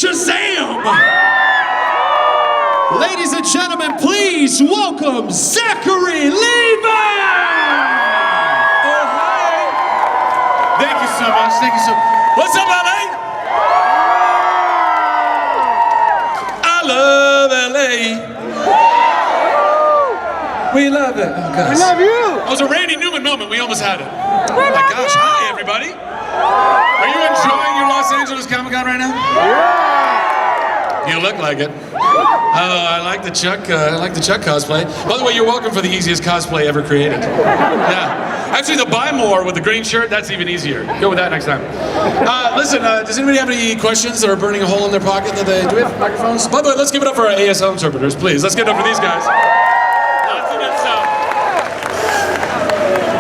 Shazam! Ladies and gentlemen, please welcome Zachary, Levi! Oh, hi! Thank you so much, thank you so much. What's up, LA? I love LA. We love it. Oh, gosh. I love you! It was a Randy Newman moment, we almost had it. Oh my gosh, hi everybody. Are you enjoying your Los Angeles Comic-Con right now? Yeah! You look like it. I like the Chuck cosplay. By the way, you're welcome for the easiest cosplay ever created. Yeah. Actually, the buy more with the green shirt, that's even easier. Go with that next time. Listen, does anybody have any questions that are burning a hole in their pocket? Do we have microphones? By the way, let's give it up for our ASL interpreters, please. Let's give it up for these guys. Lots of good stuff.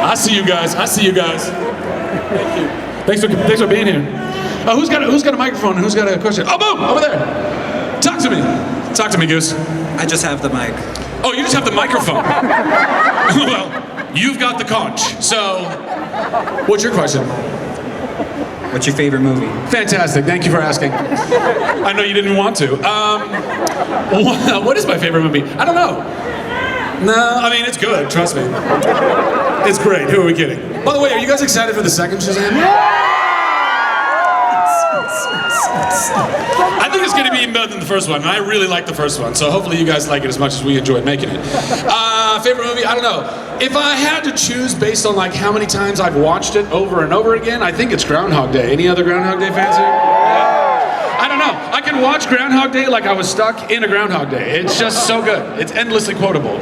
I see you guys. Thank you. Thanks for being here. Who's got a microphone and who's got a question? Oh, boom, over there. Talk to me, Goose. I just have the mic. Oh, you just have the microphone. Well, you've got the conch. So, what's your question? What's your favorite movie? Fantastic, thank you for asking. I know you didn't want to. What is my favorite movie? I don't know. No, I mean, it's good, trust me. It's great, who are we kidding? By the way, are you guys excited for the second Shazam? I think it's going to be even better than the first one, and I really like the first one, so hopefully you guys like it as much as we enjoyed making it. Favorite movie? I don't know. If I had to choose based on like how many times I've watched it over and over again, I think it's Groundhog Day. Any other Groundhog Day fans here? Yeah. I don't know. I can watch Groundhog Day like I was stuck in a Groundhog Day. It's just so good. It's endlessly quotable.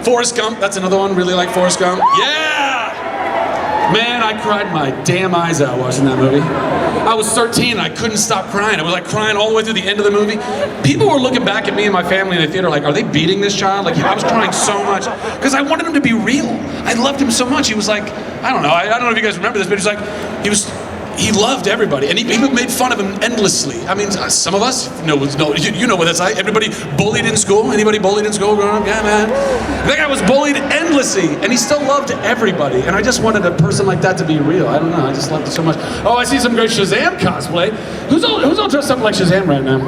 Forrest Gump, that's another one. Really like Forrest Gump. Yeah! Man, I cried my damn eyes out watching that movie. I was 13 and I couldn't stop crying. I was like crying all the way through the end of the movie. People were looking back at me and my family in the theater like, are they beating this child? Like, I was crying so much because I wanted him to be real. I loved him so much. He was like, I don't know if you guys remember this, but he loved everybody, and people made fun of him endlessly. I mean, some of us, you know what that's like. Everybody bullied in school. Anybody bullied in school growing up? Yeah, man. That guy was bullied endlessly, and he still loved everybody. And I just wanted a person like that to be real. I don't know. I just loved it so much. Oh, I see some great Shazam cosplay. Who's all dressed up like Shazam right now?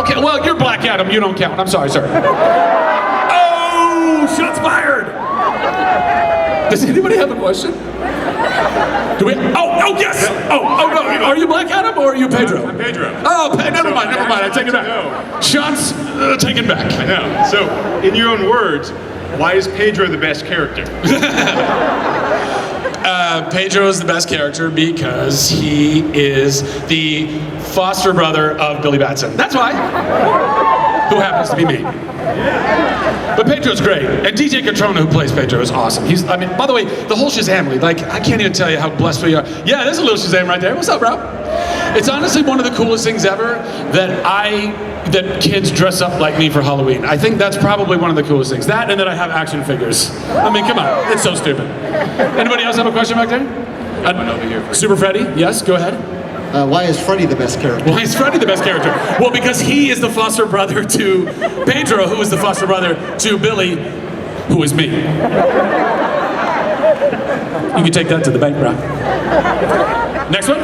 Okay, well, you're Black Adam. You don't count. I'm sorry, sir. Oh, shots fired. Does anybody have a question? Do we? Oh, yes! Oh, no. Are you Black Adam or are you Pedro? I'm Pedro. Oh, never mind. I take it back. Shots taken back. I know. So, in your own words, why is Pedro the best character? Pedro is the best character because he is the foster brother of Billy Batson. That's why. Who happens to be me. But Pedro's great, and DJ Catrona, who plays Pedro, is awesome. By the way, the whole Shazam league, like, I can't even tell you how blessed we are. Yeah, there's a little Shazam right there. What's up, bro? It's honestly one of the coolest things ever that kids dress up like me for Halloween. I think that's probably one of the coolest things. That, and that I have action figures. I mean, come on, it's so stupid. Anybody else have a question back there? Over here. Super Freddy, yes, go ahead. Why is Freddy the best character? Why is Freddy the best character? Well, because he is the foster brother to Pedro, who is the foster brother to Billy, who is me. You can take that to the bank, bro. Next one.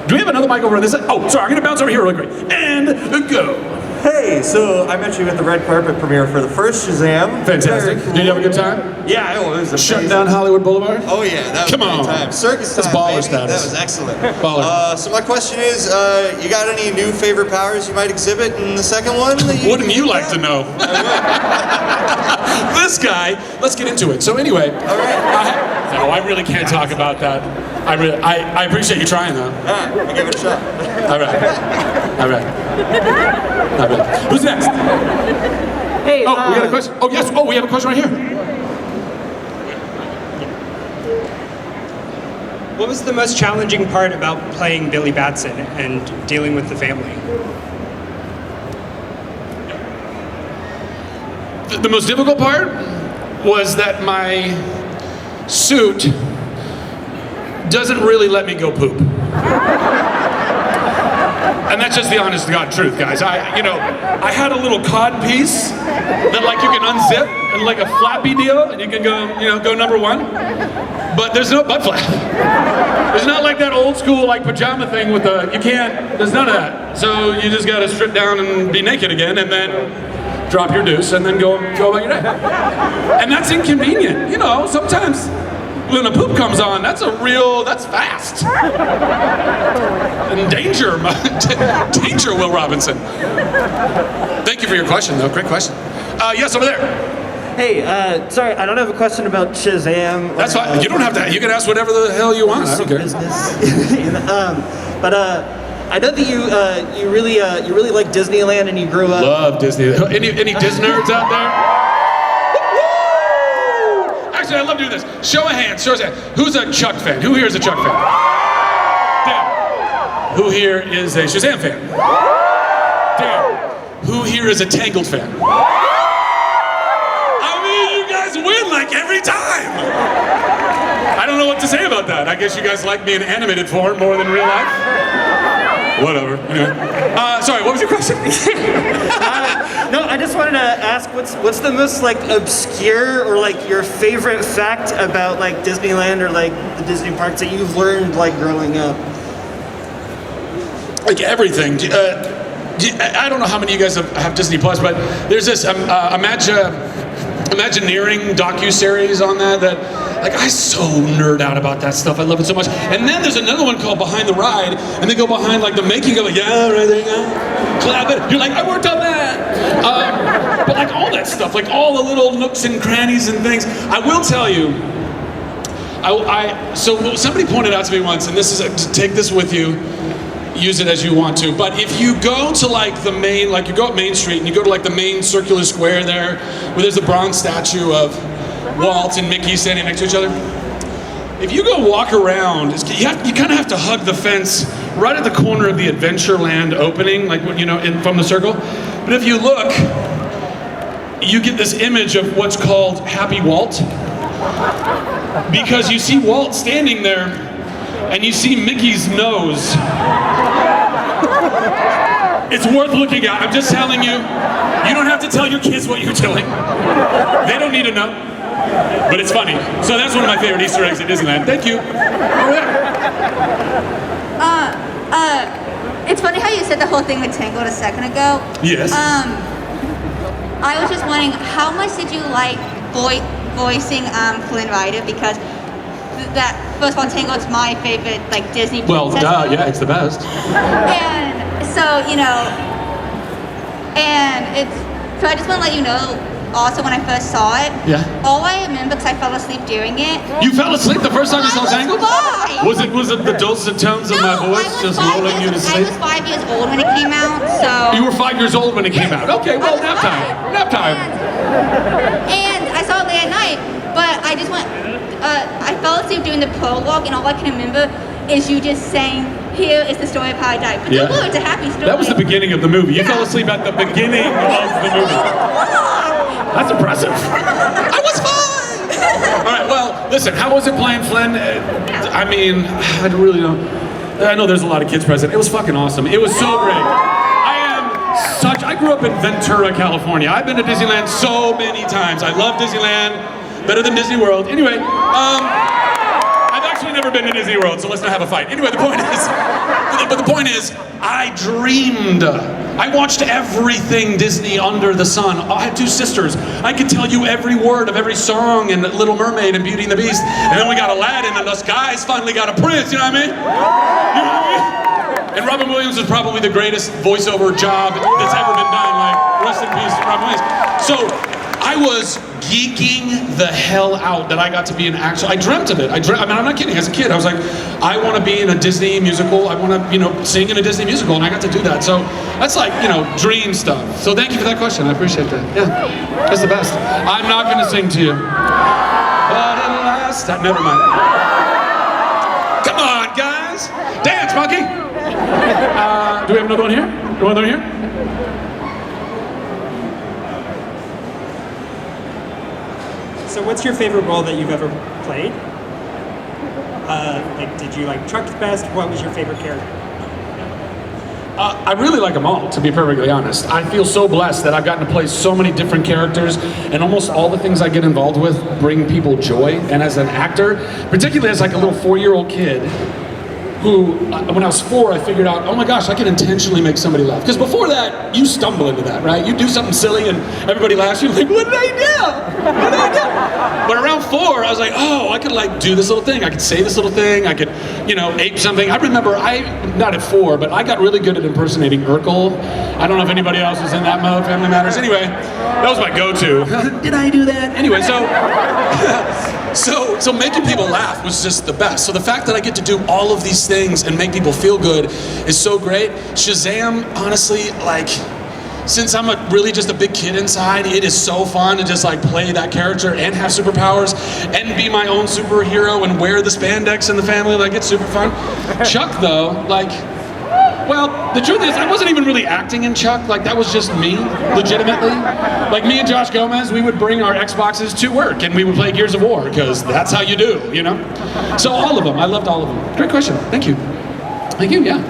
Do we have another mic over on this side? Oh, sorry, I'm gonna bounce over here really quick. And go. Hey, so I met you at the red carpet premiere for the first Shazam. Fantastic. Did you have a good time? Yeah, it was amazing. Shut down Hollywood Boulevard? Oh yeah, that was Come a great on. time. Circus That's time, baller baby. status. That was excellent. Baller. So my question is, you got any new favorite powers you might exhibit in the second one? Wouldn't you like to know? This guy, let's get into it. So anyway, All right. no, I really can't talk about that. I appreciate you trying though. We'll give it a shot. All right. Who's next? Hey, Oh, we got a question. Oh, yes. Oh, we have a question right here. What was the most challenging part about playing Billy Batson and dealing with the family? The most difficult part was that my suit doesn't really let me go poop. And that's just the honest to God truth, guys. I had a little cod piece that like you can unzip and like a flappy deal, and you can go number one. But there's no butt flap. There's not like that old school like pajama thing with there's none of that. So you just gotta strip down and be naked again, and then drop your deuce, and then go about your day. And that's inconvenient. Sometimes when a poop comes on, that's fast. And danger, Will Robinson. Thank you for your question, though. Great question. Yes, over there. Hey, sorry, I don't have a question about Shazam. That's fine. You don't have to. You can ask whatever the hell you want. I don't care. Business. But I know that you really like Disneyland and you grew up. Love Disney. Any Disney nerds out there? Actually, I love doing this. Show of hands. Who's a Chuck fan? Who here is a Chuck fan? Damn. Who here is a Shazam fan? Damn. Who here is a Tangled fan? I mean, you guys win like every time. I don't know what to say about that. I guess you guys like me in animated form more than real life. Whatever. Anyway. Sorry, what was your question? No, I just wanted to ask what's the most like obscure or like your favorite fact about like Disneyland or like the Disney parks that you've learned like growing up? Like everything. I don't know how many of you guys have Disney Plus, but there's this Imagineering docu-series on that like I so nerd out about that stuff. I love it so much. And then there's another one called Behind the Ride, and they go behind like the making of it. Yeah, right there you go. Clap it. You're like, I worked on that. But like all that stuff, like all the little nooks and crannies and things. I will tell you. So somebody pointed out to me once, and this is take this with you. Use it as you want to, but if you go to like the main, like you go up Main Street and you go to like the main circular square there, where there's a bronze statue of Walt and Mickey standing next to each other. If you go walk around, you kind of have to hug the fence right at the corner of the Adventureland opening, like from the circle. But if you look, you get this image of what's called Happy Walt, because you see Walt standing there. And you see Mickey's nose. It's worth looking at. I'm just telling you. You don't have to tell your kids what you're doing. They don't need to know. But it's funny. So that's one of my favorite Easter eggs at Disneyland. Thank you. It's funny how you said the whole thing with Tangled a second ago. Yes. I was just wondering, how much did you like voicing Flynn Rider? Because that, first of all, Tangled's my favorite, like, Disney princess. Well, duh, yeah, it's the best. And so, so I just want to let you know, also, when I first saw it, all I remember, because I fell asleep during it. You fell asleep the first time you saw Tangled? Was it the dulcet tones of my voice just lulling you to sleep? I was 5 years old when it came out, so. You were 5 years old when it came out. Okay, well, nap time. And I saw it late at night, but I just went. I fell asleep during the prologue, and all I can remember is you just saying, "Here is the story of how I died." But the words, a happy story. That was the beginning of the movie. You fell asleep at the beginning of the movie. That's impressive. I was fine. All right. Well, listen. How was it playing Flynn? I mean, I really don't. I know there's a lot of kids present. It was fucking awesome. It was so great. I grew up in Ventura, California. I've been to Disneyland so many times. I love Disneyland. Better than Disney World. Anyway, I've actually never been to Disney World, so let's not have a fight. Anyway, the point is, I dreamed. I watched everything Disney under the sun. I had 2 sisters. I could tell you every word of every song in Little Mermaid and Beauty and the Beast. And then we got Aladdin, and us guys finally got a prince. You know what I mean? You know what I mean? And Robin Williams is probably the greatest voiceover job that's ever been done. Like, rest in peace, Robin Williams. So I was geeking the hell out that I got to be an actor. I dreamt of it. I mean, I'm not kidding. As a kid, I was like, I want to be in a Disney musical. I want to, sing in a Disney musical, and I got to do that. So that's like, dream stuff. So thank you for that question. I appreciate that. Yeah, that's the best. I'm not going to sing to you. But at last, never mind. Come on, guys. Dance, monkey. Do we have another one here? Another one here? So what's your favorite role that you've ever played? Did you like Truck the best? What was your favorite character? I really like them all, to be perfectly honest. I feel so blessed that I've gotten to play so many different characters, and almost all the things I get involved with bring people joy. And as an actor, particularly as like a little 4-year-old kid, who, when I was 4, I figured out, oh my gosh, I can intentionally make somebody laugh. Because before that, you stumble into that, right? You do something silly and everybody laughs, you're like, what did I do? What did I do? But around 4, I was like, oh, I could like do this little thing. I could say this little thing. I could, you know, ape something. I remember, not at 4, but I got really good at impersonating Urkel. I don't know if anybody else was in that mode, Family Matters. Anyway, that was my go-to. Did I do that? Anyway, so making people laugh was just the best. So the fact that I get to do all of these things and make people feel good is so great. Shazam, honestly, like, since I'm really just a big kid inside, it is so fun to just like play that character and have superpowers and be my own superhero and wear the spandex in the family. Like, it's super fun. Chuck, though, like, well, the truth is, I wasn't even really acting in Chuck. Like, that was just me, legitimately. Like, me and Josh Gomez, we would bring our Xboxes to work and we would play Gears of War, because that's how you do, you know? So all of them, I loved all of them. Great question, thank you. Thank you, yeah.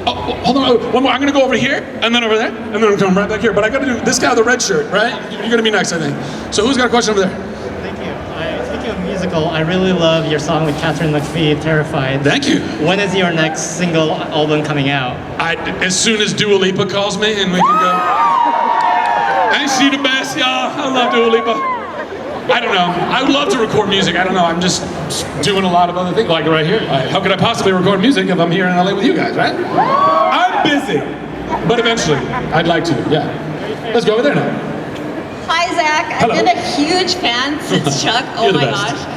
Oh, hold on, one more. I'm gonna go over here, and then over there, and then I'm coming right back here. But I gotta do this guy with the red shirt, right? You're gonna be next, I think. So who's got a question over there? Thank you. Speaking of musical, I really love your song with Catherine McPhee, Terrified. Thank you. When is your next single album coming out? As soon as Dua Lipa calls me and we can go. Ain't she the best, y'all? I love Dua Lipa. I don't know. I would love to record music. I don't know. I'm just doing a lot of other things. Like right here. How could I possibly record music if I'm here in LA with you guys, right? I'm busy. But eventually, I'd like to, yeah. Let's go over there now. Hi, Zach. Hello. I've been a huge fan since Chuck. Oh You're the my best. gosh.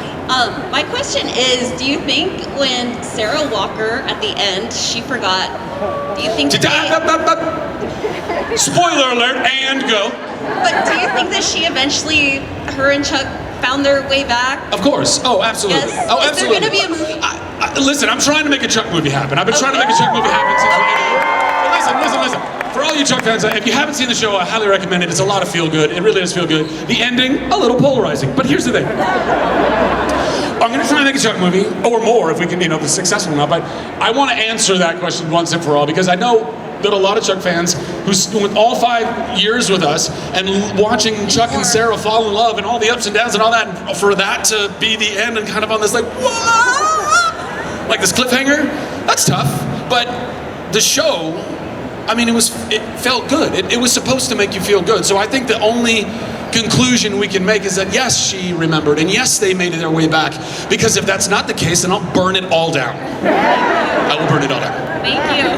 My question is, do you think when Sarah Walker at the end, she forgot, do you think Spoiler alert, and go. But do you think that she eventually, her and Chuck found their way back? Of course. Oh, absolutely. Yes. Oh, Is absolutely. there going to be a movie? Listen, I'm trying to make a Chuck movie happen. I've been trying to make a Chuck movie happen since listen. For all you Chuck fans, if you haven't seen the show, I highly recommend it. It's a lot of feel good. It really does feel good. The ending, a little polarizing. But here's the thing. I'm going to try and make a Chuck movie, or more if we can, if it's successful enough. But I want to answer that question once and for all, because I know that a lot of Chuck fans who spent all 5 years with us and watching Chuck and Sarah fall in love and all the ups and downs and all that, and for that to be the end and kind of on this like, whoa, like this cliffhanger, that's tough. But the show, I mean, it felt good. It was supposed to make you feel good. So I think the only conclusion we can make is that yes, she remembered, and yes, they made their way back. Because if that's not the case, then I'll burn it all down. I will burn it all down. Thank you.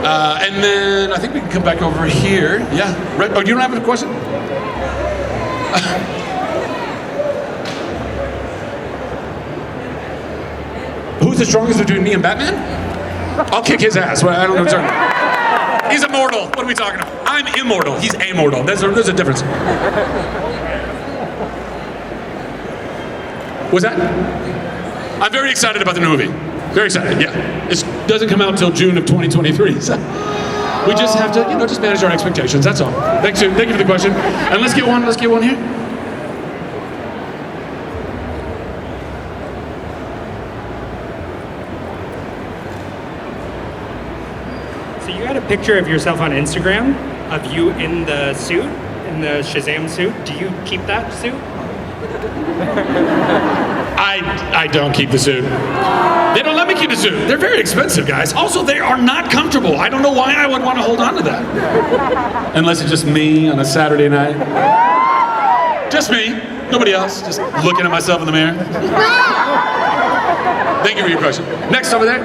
And then I think we can come back over here. Yeah. Right. Oh, you don't have a question? Who's the strongest between me and Batman? I'll kick his ass. I don't know what you're talking about. He's immortal. What are we talking about? I'm immortal. He's amortal. There's a difference. What's that? I'm very excited about the new movie. Very excited, yeah. It doesn't come out until June of 2023. So we just have to, just manage our expectations. That's all. Thank you for the question. And let's get one here. So you had a picture of yourself on Instagram of you in the suit, in the Shazam suit. Do you keep that suit? I don't keep the suit. They don't let me keep the suit. They're very expensive, guys. Also, they are not comfortable. I don't know why I would want to hold on to that. Unless it's just me on a Saturday night. Just me. Nobody else. Just looking at myself in the mirror. Thank you for your question. Next over there.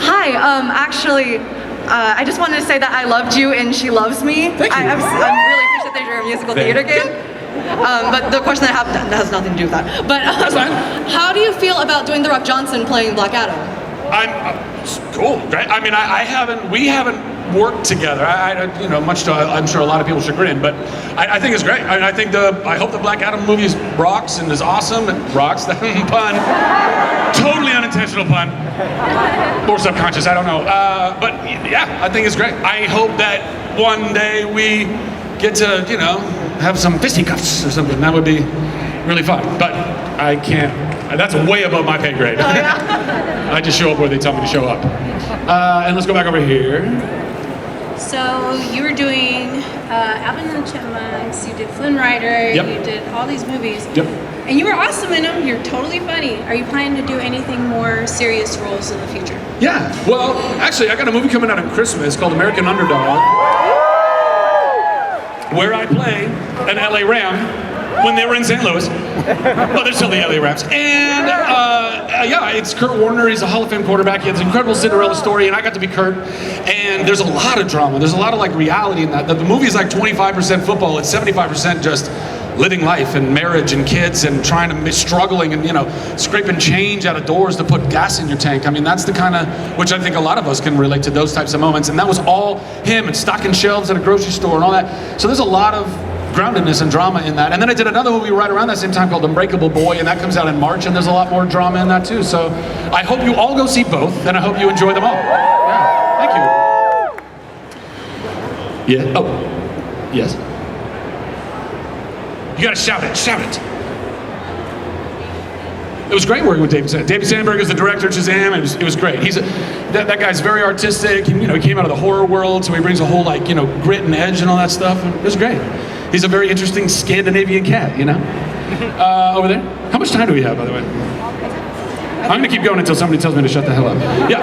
Hi, actually, I just wanted to say that I loved you and She Loves Me. Thank you. I really appreciate that you're a musical theater kid. But the question I have has nothing to do with that. But That's fine. How do you feel about Dwayne "The Rock" Johnson playing Black Adam? Cool, right? I mean, we haven't worked together. Much to I'm sure a lot of people's chagrin, but I think it's great. I hope the Black Adam movie rocks and is awesome. It rocks, that pun. Totally unintentional pun. Or subconscious, I don't know. But yeah, I think it's great. I hope that one day we get to, have some fisticuffs or something. That would be really fun. But I can't. That's way above my pay grade. Oh, yeah? I just show up where they tell me to show up. And let's go back over here. So you were doing Alvin and the Chipmunks, you did Flynn Rider, Yep. you did all these movies. Yep. And you were awesome in them, you're totally funny. Are you planning to do anything more serious roles in the future? Yeah, well, actually, I got a movie coming out on Christmas called American Underdog, where I play an LA Ram when they were in St. Louis. But they're still the LA Rams. And yeah, it's Kurt Warner. He's a Hall of Fame quarterback. He has an incredible Cinderella story, and I got to be Kurt. And there's a lot of drama. There's a lot of like reality in that. The movie is like 25% football. It's 75% just living life and marriage and kids and trying to struggling and, you know, scraping change out of doors to put gas in your tank. I mean, that's the kind of, which I think a lot of us can relate to those types of moments. And that was all him and stocking shelves at a grocery store and all that. So there's a lot of groundedness and drama in that. And then I did another movie right around that same time called Unbreakable Boy, and that comes out in March, and there's a lot more drama in that too. So I hope you all go see both, and I hope you enjoy them all. Yeah, thank you. Yeah, oh, yes. You gotta shout it, shout it. It was great working with David Sandberg. David Sandberg is the director of Shazam, and it was great. That guy's very artistic, and, you know, he came out of the horror world, so he brings a whole, like, you know, grit and edge and all that stuff, and it was great. He's a very interesting Scandinavian cat, you know? Over there. How much time do we have, by the way? I'm gonna keep going until somebody tells me to shut the hell up. Yeah.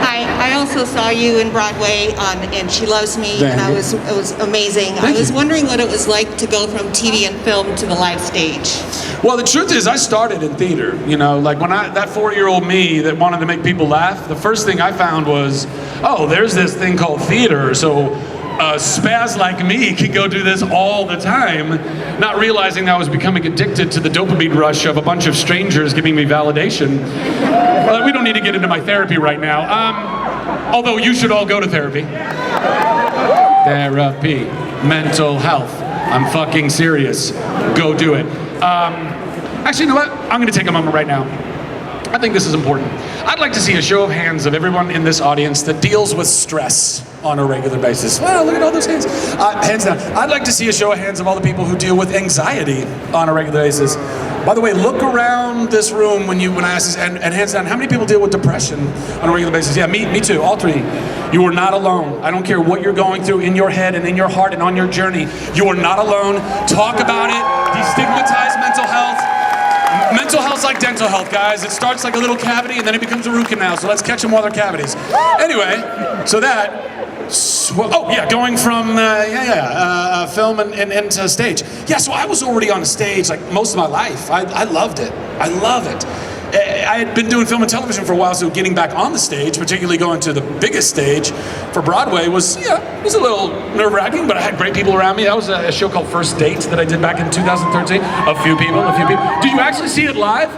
Hi, I also saw you in Broadway and She Loves Me, and it was amazing. I was wondering what it was like to go from TV and film to the live stage. Well, the truth is, I started in theater. You know, like when that 4-year-old me that wanted to make people laugh, the first thing I found was, oh, there's this thing called theater, so a spaz like me could go do this all the time, not realizing I was becoming addicted to the dopamine rush of a bunch of strangers giving me validation. Well, we don't need to get into my therapy right now. Although you should all go to therapy. Therapy, mental health. I'm fucking serious. Go do it. Actually, you know what? I'm gonna take a moment right now. I think this is important. I'd like to see a show of hands of everyone in this audience that deals with stress on a regular basis. Wow, look at all those hands. Hands down. I'd like to see a show of hands of all the people who deal with anxiety on a regular basis. By the way, look around this room when I ask this, and hands down, how many people deal with depression on a regular basis? Yeah, me too, all three. You are not alone. I don't care what you're going through in your head and in your heart and on your journey. You are not alone. Talk about it. Destigmatize mental health. Mental health's like dental health, guys. It starts like a little cavity and then it becomes a root canal, so let's catch them while they're cavities. Anyway, so that, oh yeah, going from film and into stage. Yeah, so I was already on stage like most of my life. I loved it. I love it. I had been doing film and television for a while, so getting back on the stage, particularly going to the biggest stage for Broadway was a little nerve-wracking, but I had great people around me. That was a show called First Date that I did back in 2013. A few people. Did you actually see it live?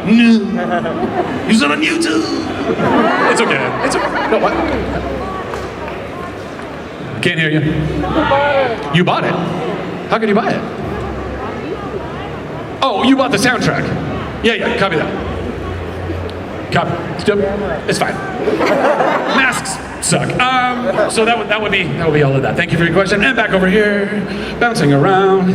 No. You saw it on YouTube. It's okay. It's okay. No, what? Can't hear you. You bought it. How could you buy it? Oh, you bought the soundtrack. Yeah, copy that. Copy. It's fine. Masks suck. So that would be all of that. Thank you for your question. And back over here, bouncing around,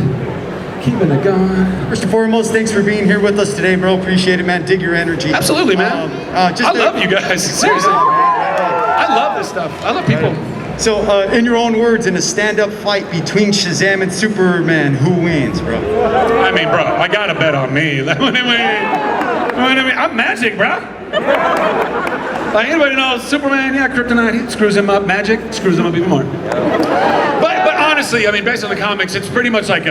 keeping it going. First and foremost, thanks for being here with us today, bro. Appreciate it, man. Dig your energy. Absolutely, man. I love you guys. Seriously. I love this stuff. I love people. So, in your own words, in a stand-up fight between Shazam and Superman, who wins, bro? I mean, bro, I gotta bet on me. I'm magic, bro. Like, anybody knows Superman? Yeah, kryptonite, he screws him up. Magic screws him up even more. But honestly, I mean, based on the comics, it's pretty much like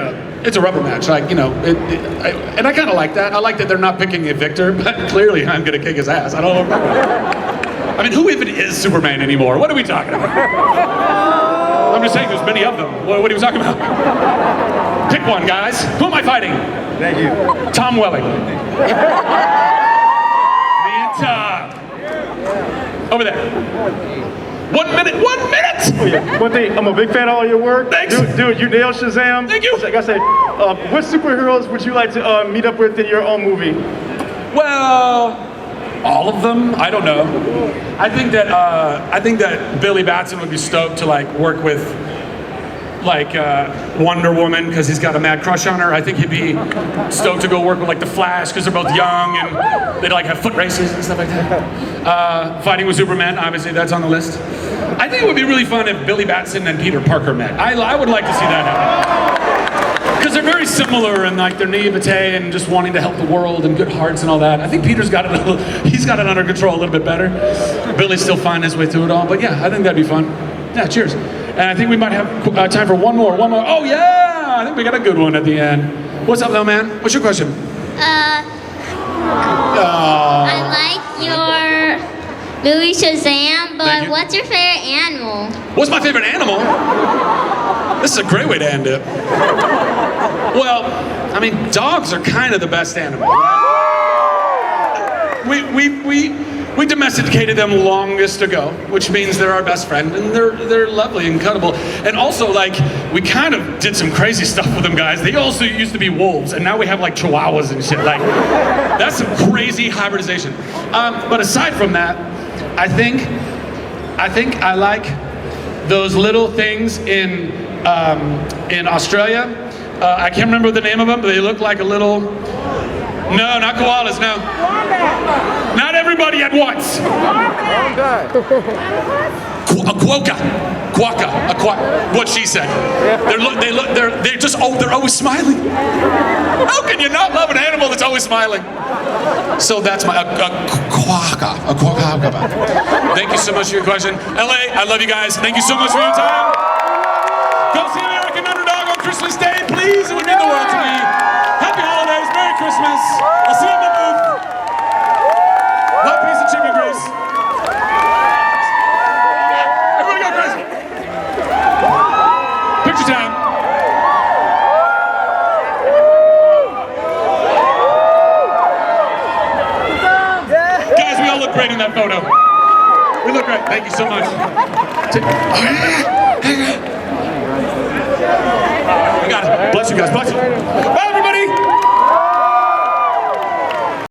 it's a rubber match. Like, you know, and I kind of like that. I like that they're not picking a victor, but clearly I'm gonna kick his ass. I don't know. I mean, who even is Superman anymore? What are we talking about? I'm just saying there's many of them. What are you talking about? Pick one, guys. Who am I fighting? Thank you. Tom Welling. Me and Tom. Over there. 1 minute, 1 minute! Oh, yeah. One thing, I'm a big fan of all your work. Thanks. Dude, you nailed Shazam. Thank you. Like I said, what superheroes would you like to meet up with in your own movie? Well, all of them? I don't know. I think that Billy Batson would be stoked to like work with like Wonder Woman because he's got a mad crush on her. I think he'd be stoked to go work with like the Flash because they're both young and they'd like have foot races and stuff like that. Fighting with Superman, obviously that's on the list. I think it would be really fun if Billy Batson and Peter Parker met. I would like to see that happen. Because they're very similar in like their naivete and just wanting to help the world and good hearts and all that. I think Peter's got it, he's got it under control a little bit better. Billy's still finding his way through it all, but yeah, I think that'd be fun. Yeah, cheers. And I think we might have time for one more. Oh yeah, I think we got a good one at the end. What's up, little man? What's your question? I like your movie Shazam, but what's your favorite animal? What's my favorite animal? This is a great way to end it. Well, I mean, dogs are kind of the best animal. We domesticated them longest ago, which means they're our best friend, and they're lovely and cuddable. And also, like, we kind of did some crazy stuff with them, guys. They also used to be wolves, and now we have like chihuahuas and shit. Like, that's some crazy hybridization. But aside from that, I think I like those little things in Australia. I can't remember the name of them, but they look like a little. No, not koalas. No. Not everybody at once. A quokka. What she said. They're always smiling. How can you not love an animal that's always smiling? So that's my quokka. Thank you so much for your question. LA, I love you guys. Thank you so much for your time. Go see American Underdog on Christmas Day, please. It would mean the world to me. Happy holidays. Merry Christmas. I'll see you in the booth. Love, peace, and chicken grease. Everybody go crazy. Picture time. Guys, we all look great in that photo. We look great. Thank you so much. We got it. Bless you guys. Bless you. Bye, everybody.